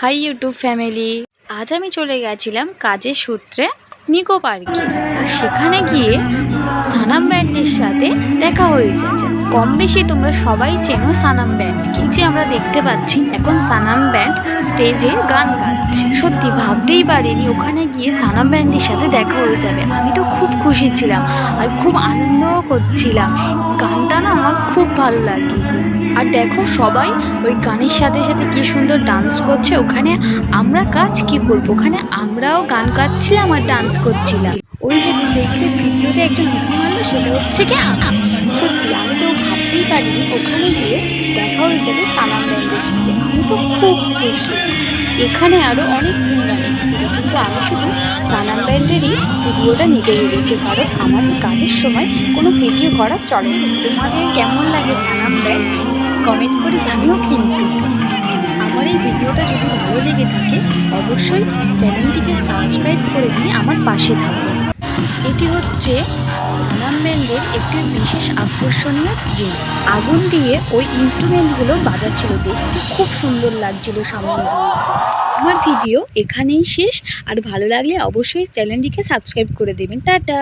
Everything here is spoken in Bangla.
High YouTube family. আজ আমি চলে গেছিলাম কাজের সূত্রে নিকো পার্কে। আর সেখানে গিয়ে সানাম ব্যান্ডের সাথে দেখা হয়েছে। কম বেশি তোমরা সবাই চেনো সানাম ব্যান্ডকে। যে আমরা দেখতে পাচ্ছি এখন সানাম ব্যান্ড স্টেজে গান গাচ্ছে। সত্যি ভাবতেই পারিনি ওখানে গিয়ে সানাম ব্যান্ডের সাথে দেখা হয়ে যাবে। আমি তো খুব খুশি ছিলাম আর খুব আনন্দও করছিলাম। গানটা না আমার খুব ভালো লাগে। আর দেখো সবাই ওই গানের সাথে সাথে কি সুন্দর ডান্স করছে। ওখানে আমরা কাজ কি করবো, ওখানে আমরাও গান গাচ্ছিলাম আর ডান্স করছিলাম। ওই যে দেখলে ভিডিওতে একজন উঁকি মারলো, সেটা হচ্ছে কি সত্যি আমি তো ভাবতেই পারিনি ওখানে গিয়ে দেখা হয়ে যাবে সানাম ব্যান্ডের সাথে। আমি তো খুব খুশি। এখানে আরও অনেক সিঙ্গার এসেছিল, কিন্তু আমি শুধু সানাম ব্যান্ডেরই ভিডিওটা নিতে পেরেছি, কারণ আমাদের কাজের সময় কোনো ভিডিও করা চলে না। তোমাদের কেমন লাগে সানাম ব্যান্ড কমেন্ট করে জানিও। কিন্তু আমার এই ভিডিওটা যদি ভালো লেগে থাকে অবশ্যই চ্যানেলটিকে সাবস্ক্রাইব করে দিয়ে আমার পাশে থাকবে। এটি হচ্ছে সানাম ব্যান্ডের একটি বিশেষ আকর্ষণীয় জিনিস। আগুন দিয়ে ওই ইনস্ট্রুমেন্টগুলো বাজাচ্ছিল, দেখতে খুব সুন্দর লাগছিল সামনে। আমার ভিডিও এখানেই শেষ। আর ভালো লাগলে অবশ্যই চ্যানেলটিকে সাবস্ক্রাইব করে দেবেন। টাটা।